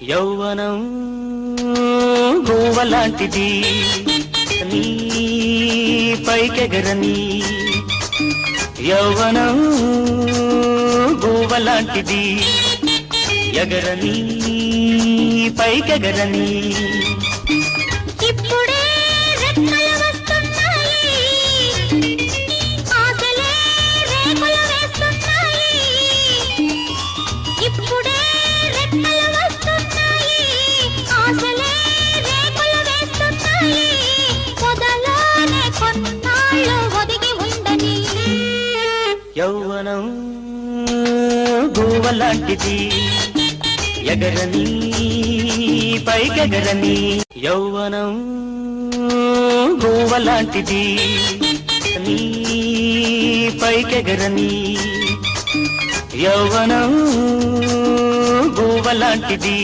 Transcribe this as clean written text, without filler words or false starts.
యౌవనం గోవలాంటిది నీ పైకెగరని యౌవనం గోవలాంటిది ఎగరని పైకెగరని ఇప్పుడే రెక్కలు వస్తున్నాయి ఆశలే రేకులు వేస్తున్నాయి ఇప్పుడే రెక్కలు వస్తున్నాయి ఆశలే రేకులు వేస్తున్నాయి పొదలోనే కొన్నాళ్ళు ఒదిగి ఉండని యౌవనం గోవలాంటిది ఎగరని పైకెగరని యౌవనం గోవలాంటిది నీ పైకెగరని యౌవనం గోవలాంటిది